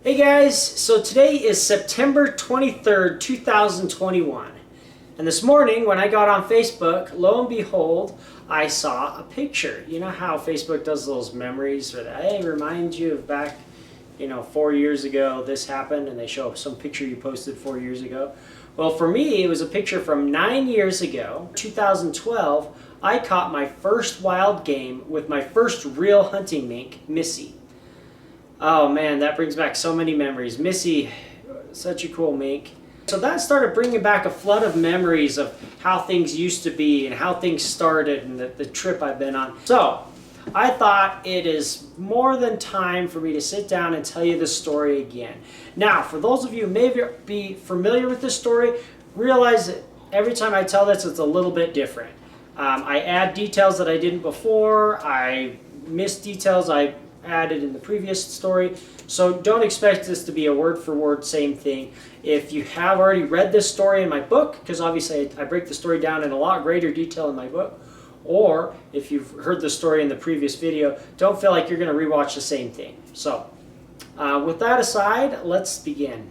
Hey guys, so today is September 23rd, 2021. And this morning when I got on Facebook, lo and behold, I saw a picture. You know how Facebook does those memories where they remind you of back, 4 years ago this happened, and they show some picture you posted 4 years ago. Well, for me, it was a picture from 9 years ago, 2012. I caught my first wild game with my first real hunting mink, Missy. Oh man, that brings back so many memories. Missy, such a cool mink. So that started bringing back a flood of memories of how things used to be and how things started and the trip I've been on. So I thought it is more than time for me to sit down and tell you the story again. Now, for those of you who may be familiar with this story, realize that every time I tell this, it's a little bit different. I add details that I didn't before. I miss details I added in the previous story. So don't expect this to be a word for word same thing. If you have already read this story in my book, because obviously I break the story down in a lot greater detail in my book, or if you've heard the story in the previous video, don't feel like you're going to rewatch the same thing. So with that aside, let's begin.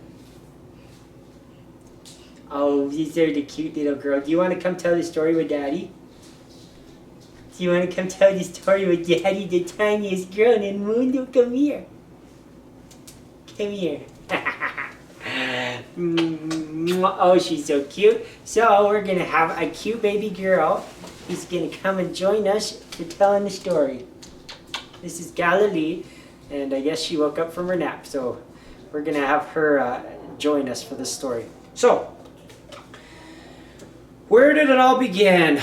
Oh, these are the cute little girl. Do you want to come tell the story with Daddy? Do you want to come tell the story with Daddy, the tiniest girl in the mundo? Come here. Come here. Oh, she's so cute. So we're going to have a cute baby girl. He's going to come and join us for telling the story. This is Galilee, and I guess she woke up from her nap. So we're going to have her join us for this story. So, where did it all begin?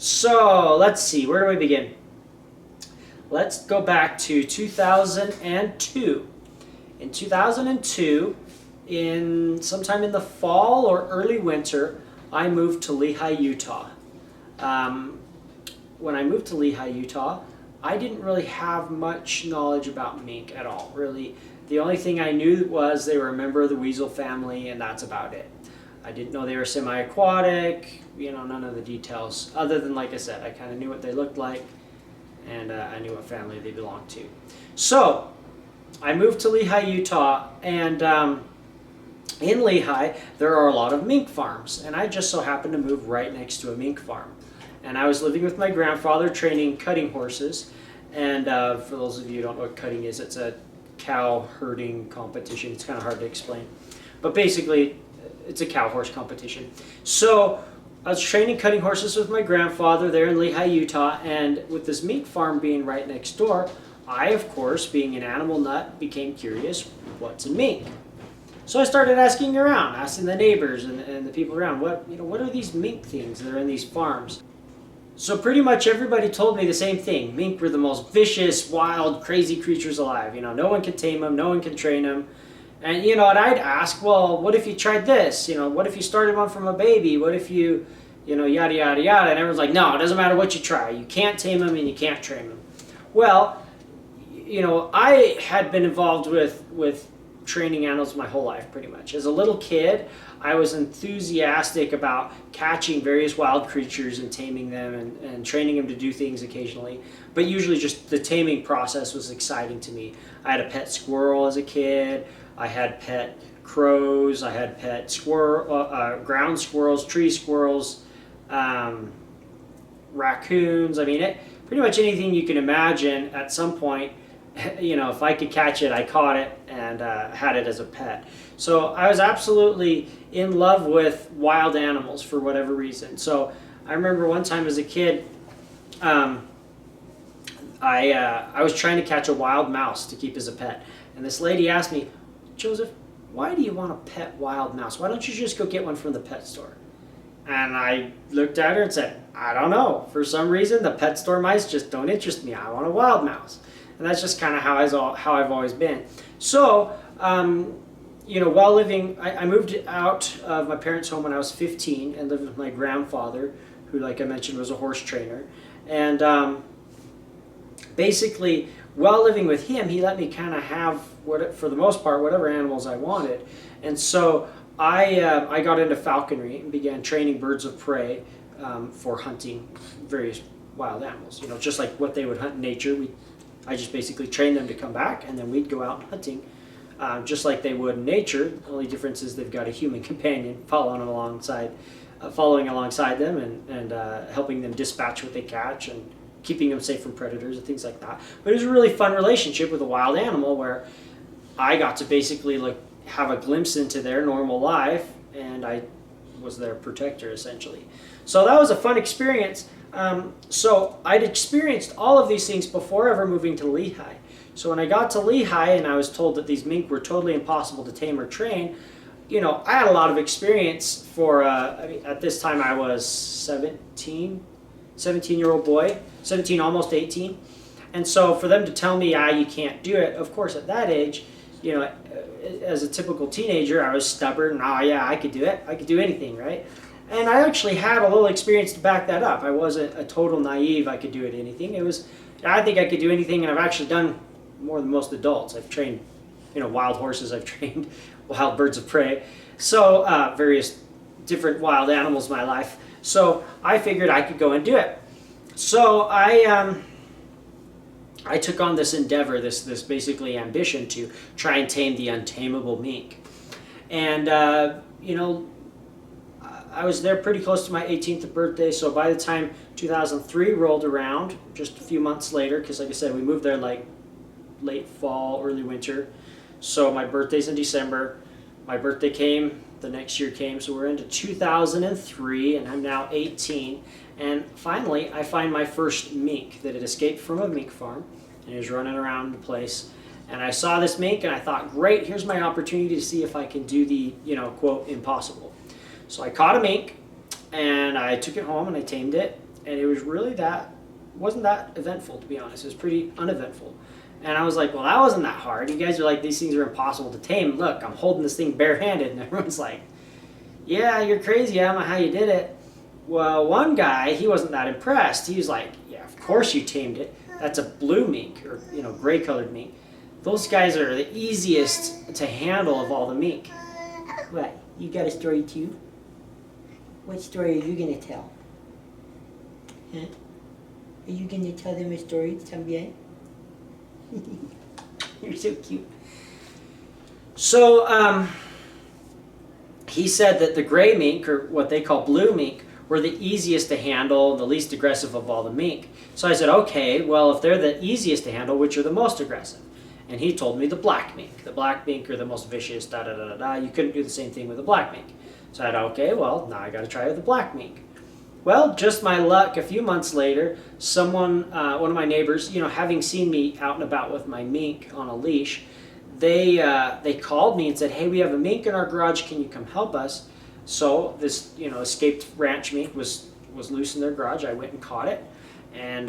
So let's see, where do we begin? Let's go back to 2002. In 2002, sometime in the fall or early winter, I moved to Lehi, Utah. When I moved to Lehi, Utah, I didn't really have much knowledge about mink at all, really. The only thing I knew was they were a member of the weasel family, and that's about it. I didn't know they were semi-aquatic, none of the details, other than, like I said, I kind of knew what they looked like, and I knew what family they belonged to. So, I moved to Lehi, Utah, and in Lehi, there are a lot of mink farms, and I just so happened to move right next to a mink farm. And I was living with my grandfather training cutting horses, and for those of you who don't know what cutting is, it's a cow herding competition. It's kind of hard to explain, but basically, it's a cow horse competition. So I was training cutting horses with my grandfather there in Lehi, Utah, and with this mink farm being right next door, I, of course, being an animal nut, became curious, what's a mink? So I started asking around, asking the neighbors and the people around, what are these mink things that are in these farms? So pretty much everybody told me the same thing. Mink were the most vicious, wild, crazy creatures alive. No one can tame them, no one can train them. And and I'd ask, well, what if you tried this? What if you started one from a baby? What if you, yada, yada, yada. And everyone's like, no, it doesn't matter what you try. You can't tame them and you can't train them. Well, I had been involved with training animals my whole life, pretty much. As a little kid, I was enthusiastic about catching various wild creatures and taming them and training them to do things occasionally. But usually just the taming process was exciting to me. I had a pet squirrel as a kid. I had pet crows, I had pet ground squirrels, tree squirrels, raccoons. Pretty much anything you can imagine at some point, if I could catch it, I caught it and had it as a pet. So I was absolutely in love with wild animals for whatever reason. So I remember one time as a kid, I was trying to catch a wild mouse to keep as a pet. And this lady asked me, Joseph, why do you want a pet wild mouse? Why don't you just go get one from the pet store? And I looked at her and said, I don't know. For some reason, the pet store mice just don't interest me. I want a wild mouse. And that's just kind of how I've always been. So, while living, I moved out of my parents' home when I was 15 and lived with my grandfather, who, like I mentioned, was a horse trainer. And basically, while living with him, he let me kind of have, for the most part, whatever animals I wanted. And so I got into falconry and began training birds of prey for hunting various wild animals. Just like what they would hunt in nature. We I just basically trained them to come back, and then we'd go out hunting, just like they would in nature. The only difference is they've got a human companion following alongside them and helping them dispatch what they catch and keeping them safe from predators and things like that. But it was a really fun relationship with a wild animal where I got to basically like have a glimpse into their normal life, and I was their protector essentially. So that was a fun experience. So I'd experienced all of these things before ever moving to Lehigh. So when I got to Lehigh and I was told that these mink were totally impossible to tame or train, you know, I had a lot of experience for, I mean, at this time I was 17-year-old boy, 17, almost 18. And so for them to tell me, you can't do it, of course at that age, you know, as a typical teenager, I was stubborn. Yeah, I could do it. I could do anything, right? And I actually had a little experience to back that up. I wasn't a total naive, I could do it anything. It was, I think I could do anything, and I've actually done more than most adults. I've trained, you know, wild horses, I've trained wild birds of prey. So various different wild animals in my life. So I figured I could go and do it. So I took on this endeavor, this basically ambition to try and tame the untamable mink. And, you know, I was there pretty close to my 18th birthday, so by the time 2003 rolled around, just a few months later, because like I said, we moved there like late fall, early winter, so my birthday's in December. My birthday came, the next year came, so we're into 2003, and I'm now 18, and finally I find my first mink that had escaped from a mink farm, and he was running around the place, and I saw this mink, and I thought, great, here's my opportunity to see if I can do the, you know, quote, impossible. So I caught a mink, and I took it home, and I tamed it, and it was really wasn't that eventful, to be honest. It was pretty uneventful. And I was like, well, that wasn't that hard. You guys are like, these things are impossible to tame. Look, I'm holding this thing barehanded, and everyone's like, yeah, you're crazy. I don't know how you did it. Well, one guy, he wasn't that impressed. He was like, yeah, of course you tamed it. That's a blue mink, or, you know, gray-colored mink. Those guys are the easiest to handle of all the mink. What, you got a story too? What story are you going to tell? Huh? Are you going to tell them a story también? You're so cute. So, he said that the gray mink, or what they call blue mink, were the easiest to handle, the least aggressive of all the mink. So I said, okay, well, if they're the easiest to handle, which are the most aggressive? And he told me the black mink. The black mink are the most vicious, da-da-da-da-da. You couldn't do the same thing with the black mink. So I said, okay, well, now I got to try with the black mink. Well, just my luck, a few months later, someone, one of my neighbors, you know, having seen me out and about with my mink on a leash, they called me and said, hey, we have a mink in our garage, can you come help us? So this, you know, escaped ranch mink was loose in their garage. I went and caught it, and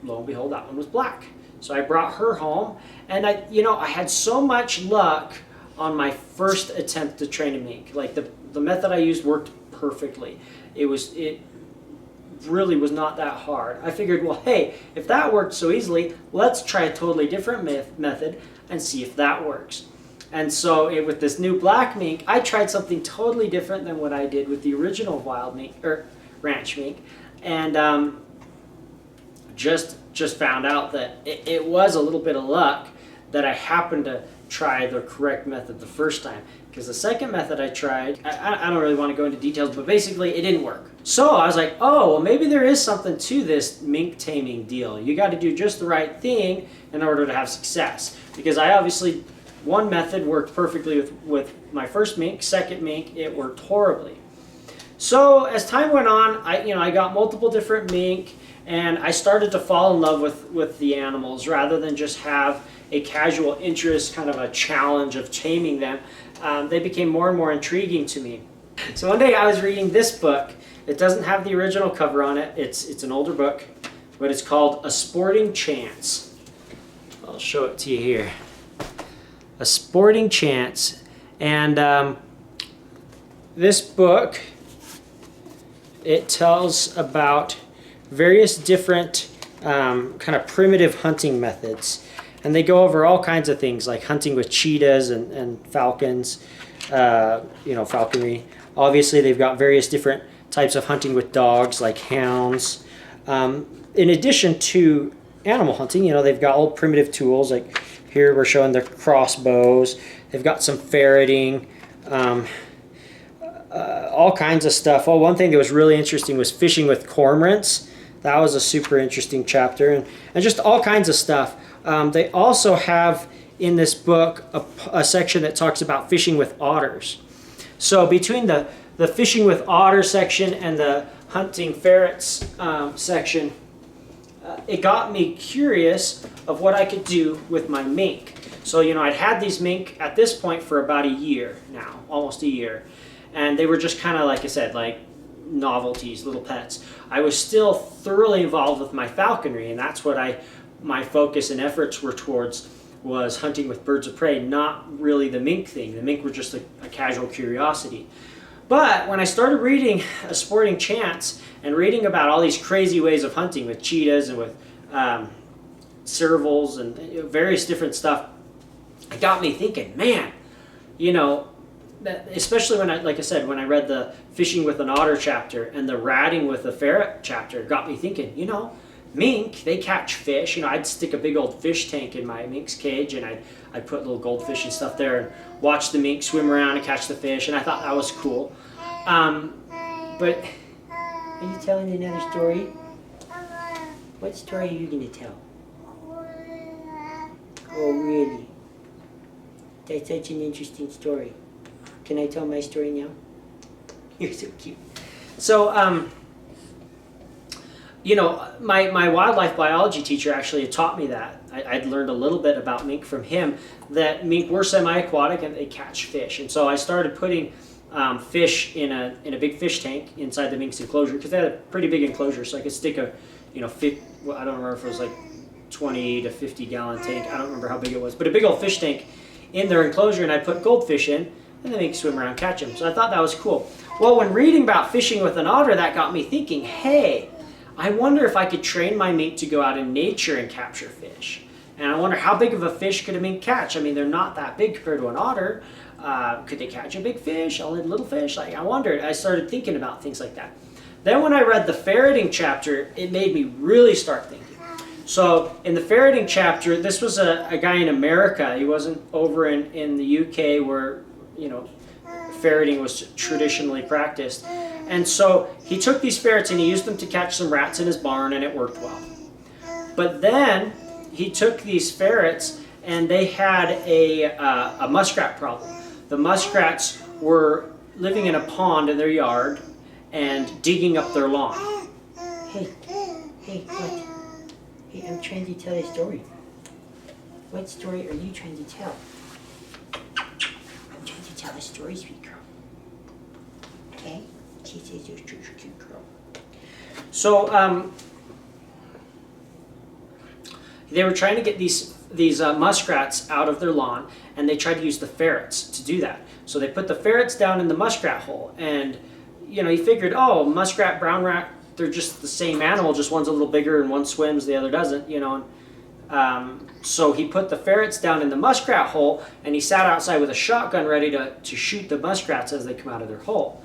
lo and behold, that one was black. So I brought her home, and I had so much luck on my first attempt to train a mink. Like the method I used worked perfectly. It really was not that hard. I figured, well, hey, if that worked so easily, let's try a totally different method and see if that works. And so with this new black mink, I tried something totally different than what I did with the original wild mink, or ranch mink, and just found out that it was a little bit of luck that I happened to try the correct method the first time. Because the second method I tried, I don't really want to go into details, but basically it didn't work. So I was like, oh, well, maybe there is something to this mink taming deal. You got to do just the right thing in order to have success. Because I obviously, one method worked perfectly with my first mink, second mink, it worked horribly. So as time went on, I got multiple different mink, and I started to fall in love with the animals rather than just have a casual interest, kind of a challenge of taming them. They became more and more intriguing to me. So one day I was reading this book. It doesn't have the original cover on it. It's an older book, but it's called A Sporting Chance. I'll show it to you here. A Sporting Chance. And this book, it tells about various different kind of primitive hunting methods. And they go over all kinds of things, like hunting with cheetahs and falcons, falconry. Obviously, they've got various different types of hunting with dogs, like hounds. In addition to animal hunting. You know, they've got old primitive tools, like here we're showing their crossbows. They've got some ferreting, all kinds of stuff. Oh, one thing that was really interesting was fishing with cormorants. That was a super interesting chapter, and just all kinds of stuff. They also have in this book a section that talks about fishing with otters. So between the fishing with otter section and the hunting ferrets section, it got me curious of what I could do with my mink. So, you know, I'd had these mink at this point for about a year now, almost a year. And they were just kind of, like I said, like novelties, little pets. I was still thoroughly involved with my falconry, and that's what my focus and efforts were towards, was hunting with birds of prey, not really the mink thing. The mink were just a casual curiosity. But when I started reading A Sporting Chance and reading about all these crazy ways of hunting with cheetahs and with servals and various different stuff, it got me thinking, man, you know, especially when like I said, when I read the fishing with an otter chapter and the ratting with a ferret chapter, it got me thinking, you know, mink, they catch fish. You know, I'd stick a big old fish tank in my mink's cage, and I'd put little goldfish and stuff there and watch the mink swim around and catch the fish, and I thought that was cool. But are you telling another story? What story are you going to tell? Oh, really? That's such an interesting story. Can I tell my story now? You're so cute. So, you know, my wildlife biology teacher actually had taught me that. I'd learned a little bit about mink from him, that mink were semi-aquatic and they catch fish. And so I started putting fish in a big fish tank inside the mink's enclosure, because they had a pretty big enclosure, so I could stick a, you know, I don't remember if it was like 20 to 50 gallon tank. I don't remember how big it was, but a big old fish tank in their enclosure, and I put goldfish in, and the mink swim around and catch them. So I thought that was cool. Well, when reading about fishing with an otter, that got me thinking, hey, I wonder if I could train my mink to go out in nature and capture fish. And I wonder how big of a fish could a mink catch? I mean, they're not that big compared to an otter. Could they catch a big fish, a little fish? Like, I wondered. I started thinking about things like that. Then when I read the ferreting chapter, it made me really start thinking. So in the ferreting chapter, this was a guy in America. He wasn't over in the UK where, you know, ferreting was traditionally practiced. And so he took these ferrets and he used them to catch some rats in his barn, and it worked well. But then he took these ferrets and they had a muskrat problem. The muskrats were living in a pond in their yard and digging up their lawn. Hey, what? Hey, I'm trying to tell a story. What story are you trying to tell? I'm trying to tell a story, sweet girl. Okay? She says you're a cute girl. So, they were trying to get these muskrats out of their lawn, and they tried to use the ferrets to do that. So they put the ferrets down in the muskrat hole, and you know, he figured, oh, muskrat, brown rat, they're just the same animal, just one's a little bigger and one swims, the other doesn't, you know. So he put the ferrets down in the muskrat hole, and he sat outside with a shotgun ready to shoot the muskrats as they come out of their hole.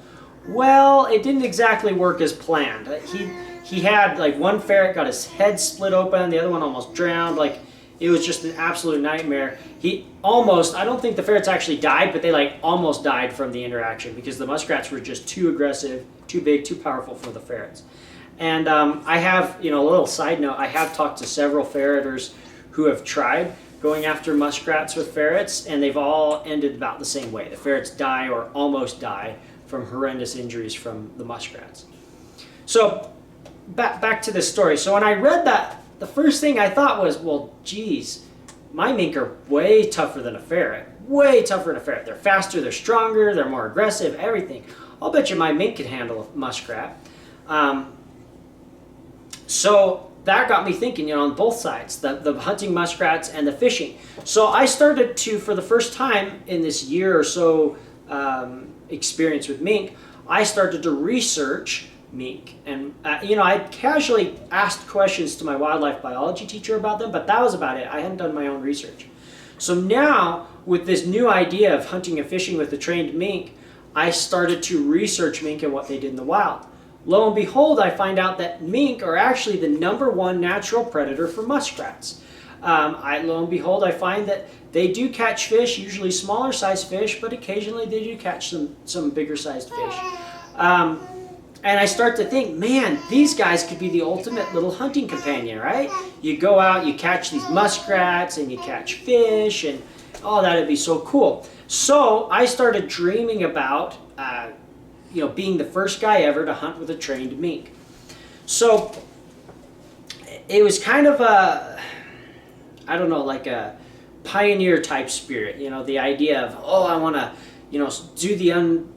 Well, it didn't exactly work as planned. He had, like, one ferret got his head split open, the other one almost drowned. Like, it was just an absolute nightmare. He almost, I don't think the ferrets actually died, but they, like, almost died from the interaction because the muskrats were just too aggressive, too big, too powerful for the ferrets. And I have, you know, a little side note, I have talked to several ferreters who have tried going after muskrats with ferrets, and they've all ended about the same way. The ferrets die or almost die from horrendous injuries from the muskrats. So, back to this story. So when I read that, the first thing I thought was, well, geez, my mink are way tougher than a ferret. Way tougher than a ferret. They're faster, they're stronger, they're more aggressive, everything. I'll bet you my mink can handle a muskrat. So that got me thinking, you know, on both sides, the hunting muskrats and the fishing. So I started to, for the first time in this year or so experience with mink, I started to research mink. And, you know, I casually asked questions to my wildlife biology teacher about them, but that was about it. I hadn't done my own research. So now, with this new idea of hunting and fishing with the trained mink, I started to research mink and what they did in the wild. Lo and behold, I find out that mink are actually the #1 natural predator for muskrats. Lo and behold, I find that they do catch fish, usually smaller sized fish, but occasionally they do catch some bigger sized fish. And I start to think, man, these guys could be the ultimate little hunting companion, right? You go out, you catch these muskrats, and you catch fish, and oh, that'd be so cool. So I started dreaming about, being the first guy ever to hunt with a trained mink. So it was kind of like a pioneer type spirit, the idea of, I want to, do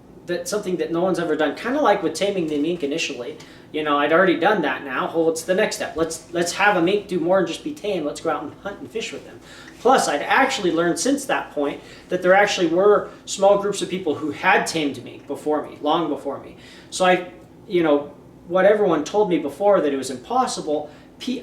something that no one's ever done, kind of like with taming the mink initially. I'd already done that now. Well, what's the next step? Let's have a mink do more than just be tame. Let's go out and hunt and fish with them. Plus, I'd actually learned since that point that there actually were small groups of people who had tamed mink before me, long before me. So what everyone told me before that it was impossible,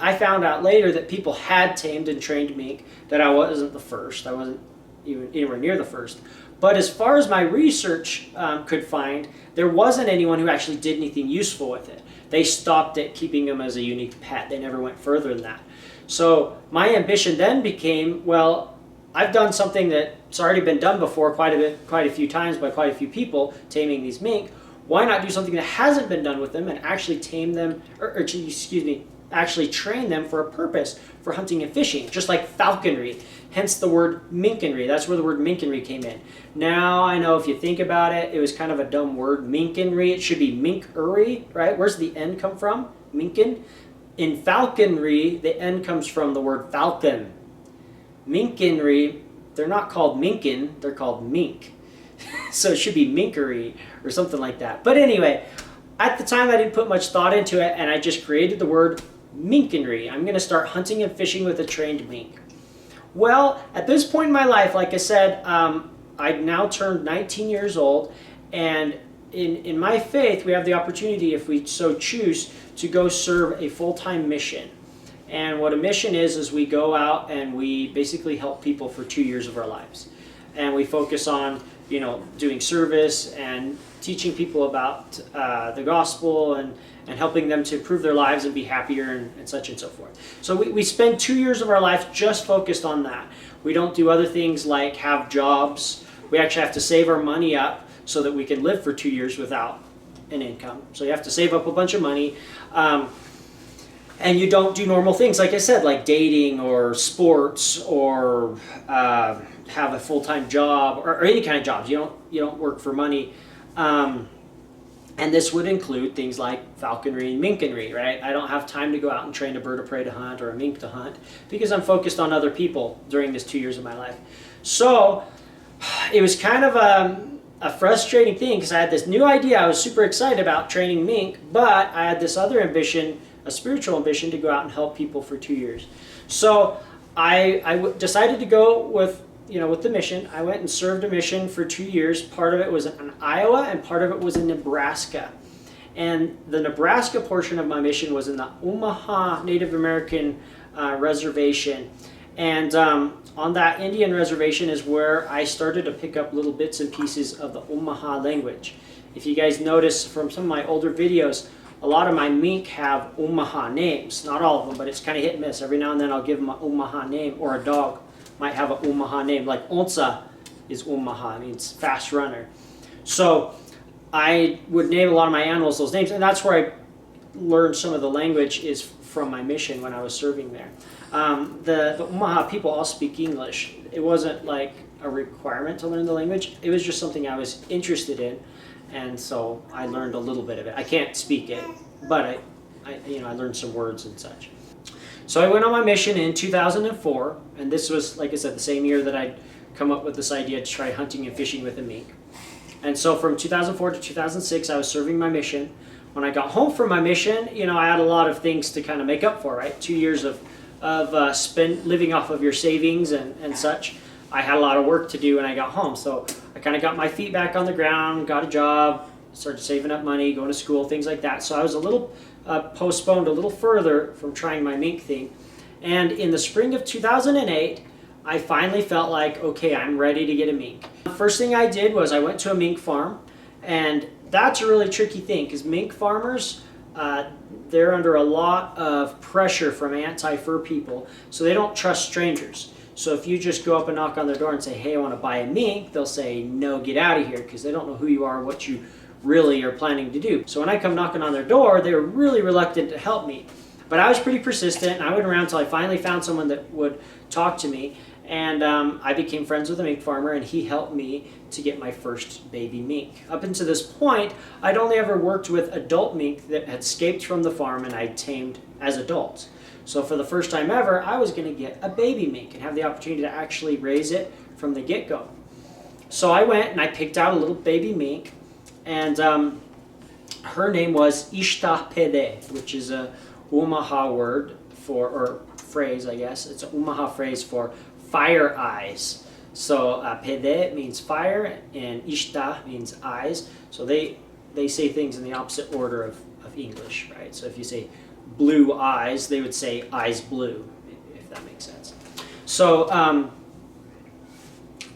I found out later that people had tamed and trained mink, that I wasn't the first. I wasn't even anywhere near the first. But as far as my research could find, there wasn't anyone who actually did anything useful with it. They stopped at keeping them as a unique pet. They never went further than that. So my ambition then became, well, I've done something that's already been done before quite a few times by quite a few people, taming these mink. Why not do something that hasn't been done with them and actually tame them, actually train them for a purpose, for hunting and fishing, just like falconry, hence the word Minkenry. That's where the word Minkinry came in. Now, I know if you think about it, it was kind of a dumb word, Minkinry. It should be Minkery, right? Where's the N come from? Minkin. In falconry, the N comes from the word falcon. Minkinry, they're not called Minkin, they're called mink. So it should be Minkery or something like that. But anyway, at the time I didn't put much thought into it, and I just created the word Minkinry. I'm going to start hunting and fishing with a trained mink. Well, at this point in my life, like I said, I'd now turned 19 years old, and in my faith, we have the opportunity, if we so choose, to go serve a full-time mission. And what a mission is we go out and we basically help people for 2 years of our lives. And we focus on, doing service and teaching people about the gospel and helping them to improve their lives and be happier and such and so forth. So we spend 2 years of our life just focused on that. We don't do other things like have jobs. We actually have to save our money up so that we can live for 2 years without an income. So you have to save up a bunch of money. And you don't do normal things, like I said, like dating or sports or have a full-time job or any kind of jobs. You don't work for money. And this would include things like falconry and minkenry, right? I don't have time to go out and train a bird of prey to hunt or a mink to hunt because I'm focused on other people during this 2 years of my life. So it was kind of a frustrating thing because I had this new idea. I was super excited about training mink, but I had this other ambition, a spiritual ambition, to go out and help people for 2 years. So I decided to go with the mission. I went and served a mission for 2 years. Part of it was in Iowa and part of it was in Nebraska. And the Nebraska portion of my mission was in the Omaha Native American reservation. And on that Indian reservation is where I started to pick up little bits and pieces of the Omaha language. If you guys notice from some of my older videos, a lot of my mink have Omaha names. Not all of them, but it's kind of hit and miss. Every now and then I'll give them an Omaha name, or a dog might have an Omaha name. Like Onsa is Omaha, it means fast runner. So I would name a lot of my animals those names, and that's where I learned some of the language is from my mission when I was serving there. The Omaha people all speak English. It wasn't like a requirement to learn the language. It was just something I was interested in, and so I learned a little bit of it. I can't speak it, but I learned some words and such. So I went on my mission in 2004, and this was, like I said, the same year that I'd come up with this idea to try hunting and fishing with a mink. And so from 2004 to 2006, I was serving my mission. When I got home from my mission, I had a lot of things to kind of make up for, right? 2 years of living off of your savings and such. I had a lot of work to do when I got home. So I kind of got my feet back on the ground, got a job, started saving up money, going to school, things like that. So I was a little postponed a little further from trying my mink thing. And in the spring of 2008, I finally felt like, okay, I'm ready to get a mink. The first thing I did was I went to a mink farm, and that's a really tricky thing because mink farmers, they're under a lot of pressure from anti-fur people, so they don't trust strangers. So if you just go up and knock on their door and say, hey, I want to buy a mink, they'll say, no, get out of here, because they don't know who you are, what you really are planning to do. So when I come knocking on their door, they were really reluctant to help me. But I was pretty persistent, and I went around until I finally found someone that would talk to me. And I became friends with a mink farmer, and he helped me to get my first baby mink. Up until this point, I'd only ever worked with adult mink that had escaped from the farm and I'd tamed as adults. So for the first time ever, I was going to get a baby mink and have the opportunity to actually raise it from the get-go. So I went and I picked out a little baby mink, and her name was Ishtapede, which is a Omaha word for, or phrase, I guess. It's an Omaha phrase for fire eyes. So pede means fire, and ishta means eyes. So they say things in the opposite order of English, right? So if you say blue eyes, they would say eyes blue, if that makes sense. So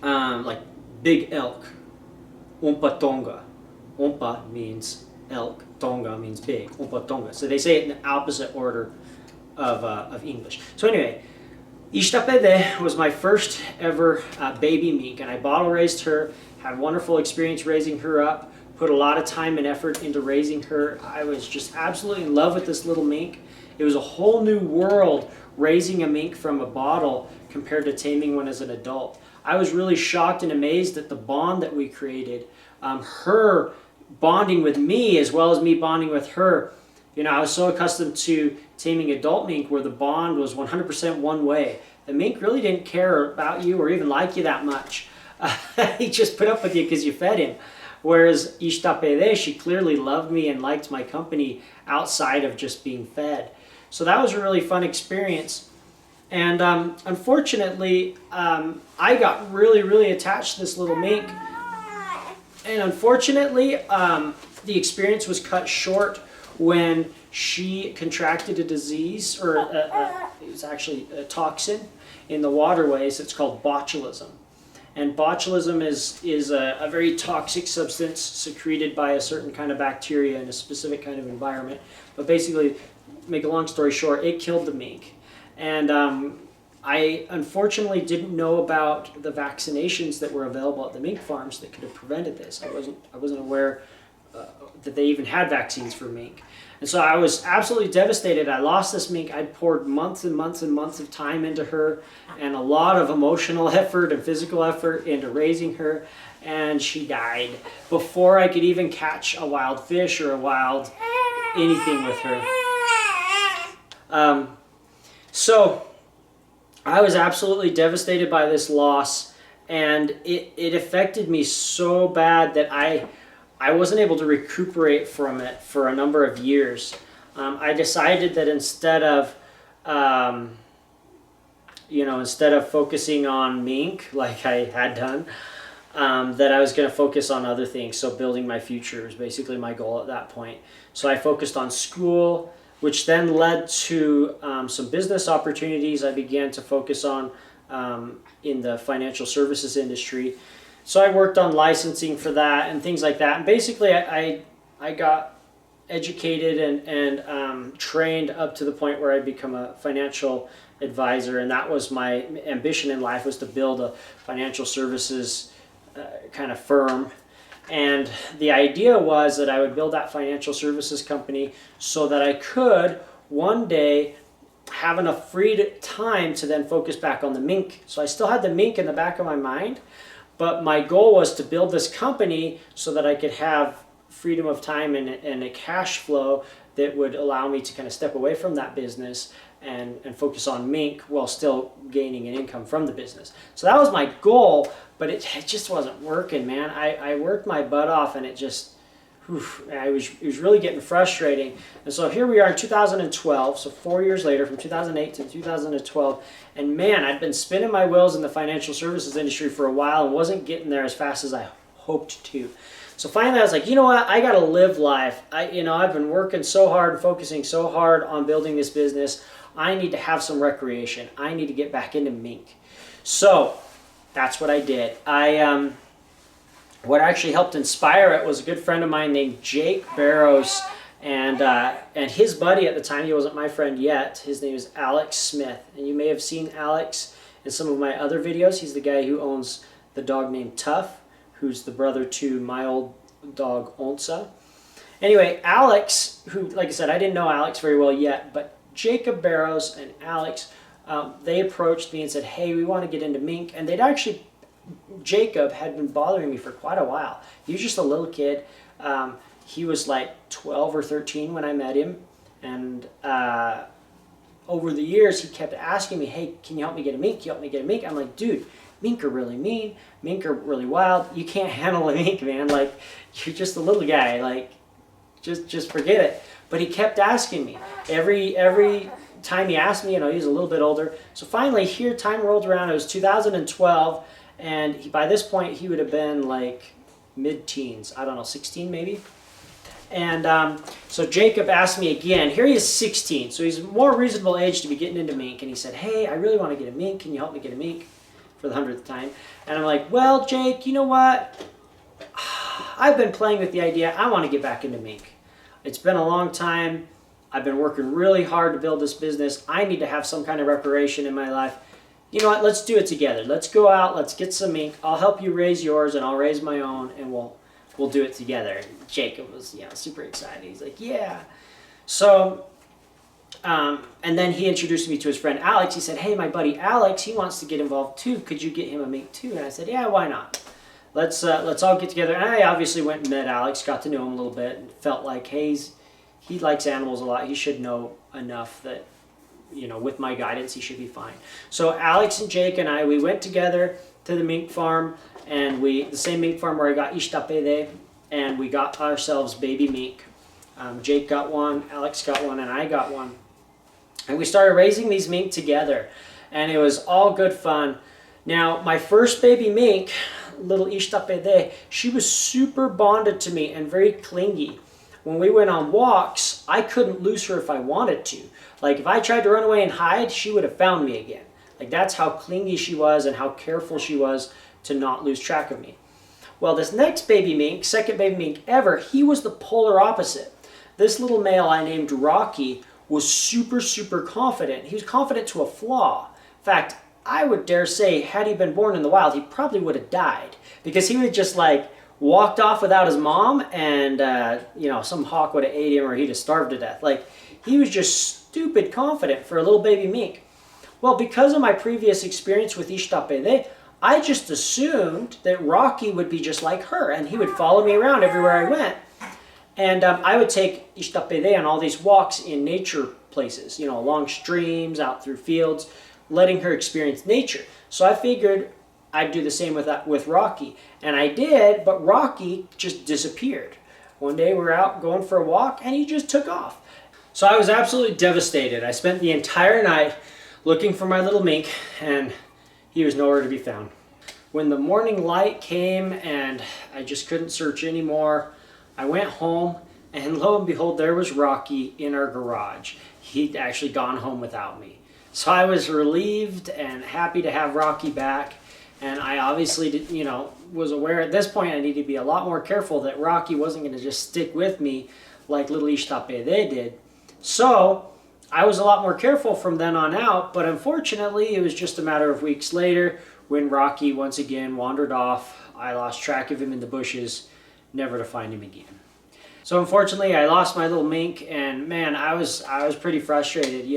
like big elk, umpa tonga. Umpa means elk, tonga means big, umpa tonga. So they say it in the opposite order of English. So anyway, Ishtapede was my first ever baby mink, and I bottle raised her, had a wonderful experience raising her up, put a lot of time and effort into raising her. I was just absolutely in love with this little mink. It was a whole new world raising a mink from a bottle compared to taming one as an adult. I was really shocked and amazed at the bond that we created. Her bonding with me as well as me bonding with her. You know, I was so accustomed to taming adult mink where the bond was 100% one way. The mink really didn't care about you or even like you that much. He just put up with you because you fed him. Whereas Ishtapede, she clearly loved me and liked my company outside of just being fed. So that was a really fun experience. And unfortunately, I got really attached to this little mink. And unfortunately, the experience was cut short when she contracted a disease, or it was actually a toxin in the waterways. It's called botulism. And botulism is a very toxic substance secreted by a certain kind of bacteria in a specific kind of environment. But basically, make a long story short, it killed the mink. And I unfortunately didn't know about the vaccinations that were available at the mink farms that could have prevented this. I wasn't aware that they even had vaccines for mink. And so I was absolutely devastated. I lost this mink. I'd poured months and months and months of time into her and a lot of emotional effort and physical effort into raising her, and she died before I could even catch a wild fish or a wild anything with her. So I was absolutely devastated by this loss, and it affected me so bad that I wasn't able to recuperate from it for a number of years. I decided that instead of focusing on mink like I had done, that I was going to focus on other things. So building my future was basically my goal at that point. So I focused on school, which then led to some business opportunities I began to focus on in the financial services industry. So I worked on licensing for that and things like that. And basically I got educated and trained up to the point where I'd become a financial advisor. And that was my ambition in life, was to build a financial services kind of firm. And the idea was that I would build that financial services company so that I could one day have enough free time to then focus back on the mink. So I still had the mink in the back of my mind, but my goal was to build this company so that I could have freedom of time and a cash flow that would allow me to kind of step away from that business and focus on mink while still gaining an income from the business. So that was my goal, but it just wasn't working, man. I worked my butt off, and it was really getting frustrating. And so here we are in 2012, so 4 years later, from 2008 to 2012, and man, I'd been spinning my wheels in the financial services industry for a while and wasn't getting there as fast as I hoped to. So finally I was like, you know what, I gotta live life. I've been working so hard, focusing so hard on building this business. I need to have some recreation. I need to get back into mink. So that's what I did. I What actually helped inspire it was a good friend of mine named Jake Barrows, and his buddy at the time. He wasn't my friend yet. His name is Alex Smith, and you may have seen Alex in some of my other videos. He's the guy who owns the dog named Tough, who's the brother to my old dog Onsa. Anyway, Alex, who, like I said, I didn't know Alex very well yet, but Jacob Barrows and Alex, they approached me and said, hey, we want to get into mink. And they'd actually, Jacob had been bothering me for quite a while. He was just a little kid. He was like 12 or 13 when I met him. And over the years, he kept asking me, hey, can you help me get a mink? Can you help me get a mink? I'm like, dude, mink are really mean. Mink are really wild. You can't handle a mink, man. Like, you're just a little guy. Like, just forget it. But he kept asking me. Every time he asked me, he was a little bit older. So finally, here, time rolled around. It was 2012. And by this point, he would have been like mid-teens. I don't know, 16 maybe. And so Jacob asked me again. Here he is 16, so he's a more reasonable age to be getting into mink. And he said, hey, I really want to get a mink. Can you help me get a mink? For the 100th time. And I'm like, well, Jake, you know what? I've been playing with the idea. I want to get back into mink. It's been a long time. I've been working really hard to build this business. I need to have some kind of reparation in my life. You know what? Let's do it together. Let's go out. Let's get some mink. I'll help you raise yours, and I'll raise my own, and we'll do it together. And Jacob was super excited. He's like, yeah. So, and then he introduced me to his friend Alex. He said, hey, my buddy Alex, he wants to get involved too. Could you get him a mink too? And I said, yeah, why not? Let's all get together. And I obviously went and met Alex, got to know him a little bit, and felt like, hey, he likes animals a lot. He should know enough that, with my guidance, he should be fine. So Alex and Jake and I, we went together to the mink farm, and the same mink farm where I got Ishtapede, and we got ourselves baby mink. Jake got one, Alex got one, and I got one. And we started raising these mink together, and it was all good fun. Now, my first baby mink, little Ishtapede, she was super bonded to me and very clingy. When we went on walks, I couldn't lose her if I wanted to. Like, if I tried to run away and hide, she would have found me again. Like, that's how clingy she was and how careful she was to not lose track of me. Well, this next baby mink, second baby mink ever, he was the polar opposite. This little male I named Rocky was super, super confident. He was confident to a flaw. In fact, I would dare say, had he been born in the wild, he probably would have died. Because he would just walked off without his mom, and some hawk would have ate him, or he'd have starved to death. Like, he was just stupid confident for a little baby mink. Well, because of my previous experience with Ishtapede, I just assumed that Rocky would be just like her, and he would follow me around everywhere I went. And I would take Ishtapede on all these walks in nature places, along streams, out through fields, letting her experience nature. So I figured I'd do the same with Rocky. And I did, but Rocky just disappeared. One day we were out going for a walk, and he just took off. So I was absolutely devastated. I spent the entire night looking for my little mink, and he was nowhere to be found. When the morning light came and I just couldn't search anymore, I went home, and lo and behold, there was Rocky in our garage. He'd actually gone home without me. So I was relieved and happy to have Rocky back. And I obviously was aware at this point I needed to be a lot more careful that Rocky wasn't going to just stick with me like little Ishtapede did. So I was a lot more careful from then on out, but unfortunately it was just a matter of weeks later when Rocky once again wandered off. I lost track of him in the bushes, never to find him again. So unfortunately I lost my little mink, and man, I was pretty frustrated.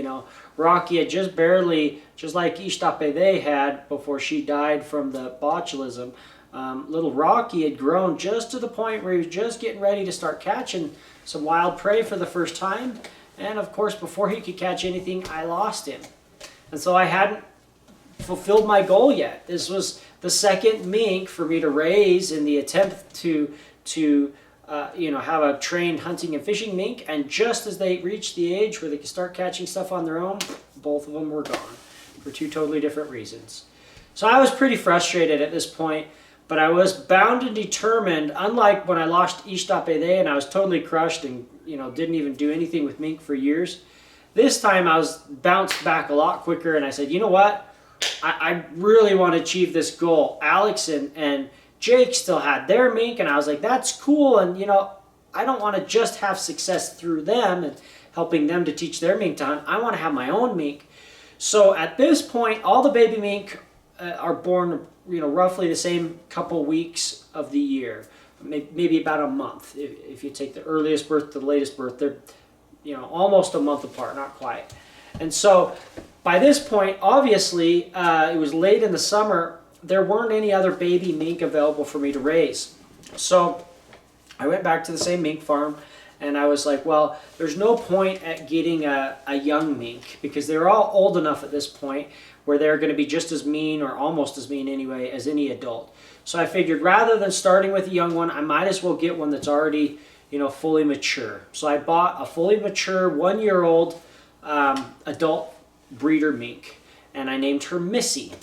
Rocky had just barely, just like Ishtapede had before she died from the botulism, little Rocky had grown just to the point where he was just getting ready to start catching some wild prey for the first time. And of course, before he could catch anything, I lost him. And so I hadn't fulfilled my goal yet. This was the second mink for me to raise in the attempt to have a trained hunting and fishing mink. And just as they reached the age where they could start catching stuff on their own, both of them were gone for two totally different reasons. So I was pretty frustrated at this point, but I was bound and determined, unlike when I lost Ishtapede and I was totally crushed and didn't even do anything with mink for years. This time I was bounced back a lot quicker, and I said, you know what? I really want to achieve this goal. Alex and Jake still had their mink, and I was like, that's cool. And, I don't want to just have success through them and helping them to teach their mink to hunt. I want to have my own mink. So at this point, all the baby mink are born, roughly the same couple weeks of the year, maybe about a month. If you take the earliest birth to the latest birth, they're, almost a month apart, not quite. And so by this point, obviously, it was late in the summer. There weren't any other baby mink available for me to raise. So I went back to the same mink farm, and I was like, well, there's no point at getting a young mink, because they're all old enough at this point where they're going to be just as mean, or almost as mean anyway, as any adult. So I figured rather than starting with a young one, I might as well get one that's already, fully mature. So I bought a fully mature 1-year-old adult breeder mink, and I named her Missy.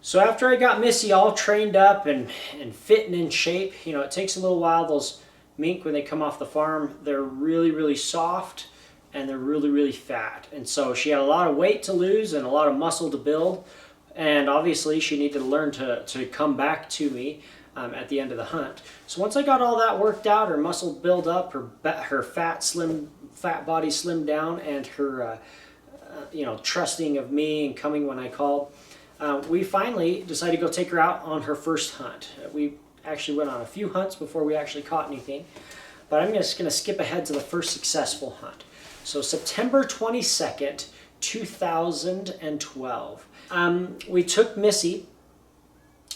So after I got Missy all trained up and fit and in shape, it takes a little while. Those mink, when they come off the farm, they're really, really soft, and they're really, really fat. And so she had a lot of weight to lose and a lot of muscle to build. And obviously she needed to learn to come back to me at the end of the hunt. So once I got all that worked out, her muscle build up, her fat body slimmed down, and her trusting of me and coming when I called, we finally decided to go take her out on her first hunt. We actually went on a few hunts before we actually caught anything, but I'm just going to skip ahead to the first successful hunt. So September 22nd, 2012, we took Missy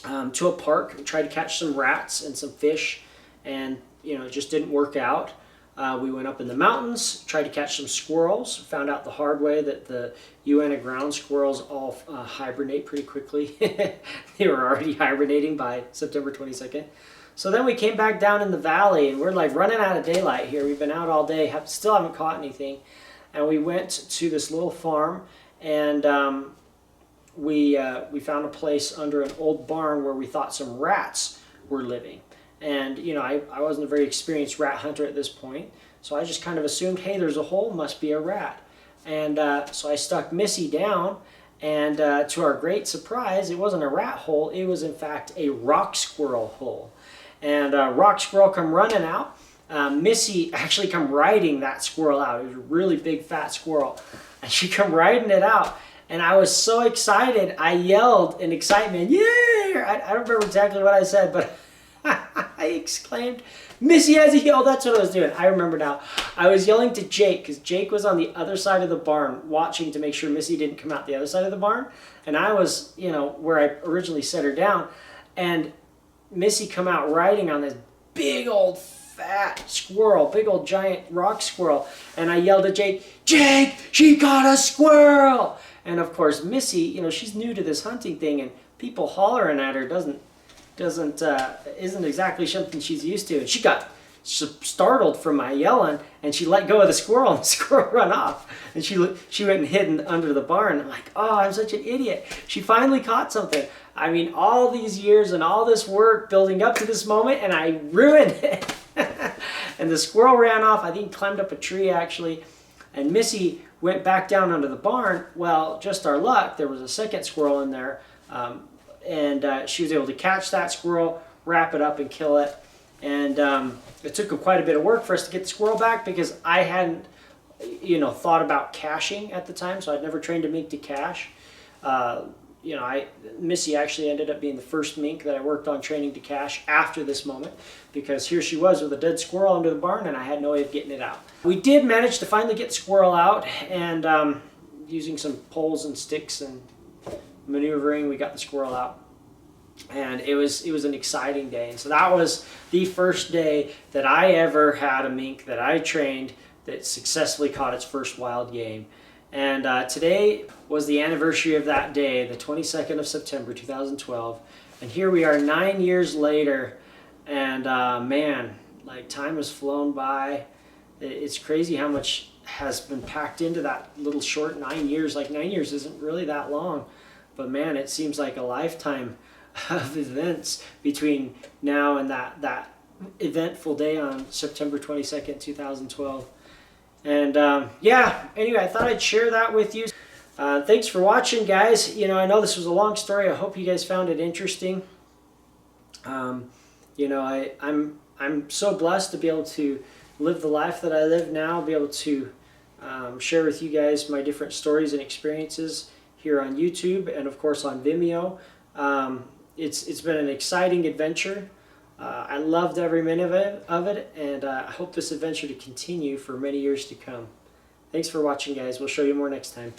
to a park and tried to catch some rats and some fish, and it just didn't work out. We went up in the mountains, tried to catch some squirrels, found out the hard way that the Uinta ground squirrels all hibernate pretty quickly. They were already hibernating by September 22nd. So then we came back down in the valley, and we're like running out of daylight here. We've been out all day, still haven't caught anything. And we went to this little farm, and we found a place under an old barn where we thought some rats were living. And, I wasn't a very experienced rat hunter at this point, so I just kind of assumed, hey, there's a hole, must be a rat. And so I stuck Missy down, and to our great surprise, it wasn't a rat hole, it was in fact a rock squirrel hole. And rock squirrel come running out. Missy actually come riding that squirrel out. It was a really big fat squirrel, and she come riding it out. And I was so excited, I yelled in excitement, yay! I don't remember exactly what I said, but I exclaimed, Missy has a heel. That's what I was doing. I remember now. I was yelling to Jake, because Jake was on the other side of the barn watching to make sure Missy didn't come out the other side of the barn. And I was, where I originally set her down. And Missy come out riding on this big old fat squirrel, big old giant rock squirrel. And I yelled at Jake, Jake, she got a squirrel! And of course, Missy, she's new to this hunting thing, and people hollering at her isn't exactly something she's used to. And she got startled from my yelling, and she let go of the squirrel, and the squirrel ran off. And she went and hid under the barn. I'm like, oh, I'm such an idiot. She finally caught something. I mean, all these years and all this work building up to this moment, and I ruined it. And the squirrel ran off. I think he climbed up a tree, actually. And Missy went back down under the barn. Well, just our luck, there was a second squirrel in there. And she was able to catch that squirrel, wrap it up, and kill it. And it took quite a bit of work for us to get the squirrel back, because I hadn't, thought about caching at the time, so I'd never trained a mink to cache. Missy actually ended up being the first mink that I worked on training to cache after this moment, because here she was with a dead squirrel under the barn, and I had no way of getting it out. We did manage to finally get the squirrel out, and using some poles and sticks and maneuvering, we got the squirrel out. And it was an exciting day. And so that was the first day that I ever had a mink that I trained that successfully caught its first wild game. And today was the anniversary of that day, the 22nd of September 2012. And here we are 9 years later, and man, like, time has flown by. It's crazy how much has been packed into that little short 9 years. Like, 9 years isn't really that long, but man, it seems like a lifetime of events between now and that eventful day on September 22nd, 2012. And yeah, anyway, I thought I'd share that with you. Thanks for watching, guys. I know this was a long story. I hope you guys found it interesting. You know, I'm so blessed to be able to live the life that I live now, be able to share with you guys my different stories and experiences here on YouTube and of course on Vimeo. It's been an exciting adventure. I loved every minute of it, and I hope this adventure to continue for many years to come. Thanks for watching, guys. We'll show you more next time.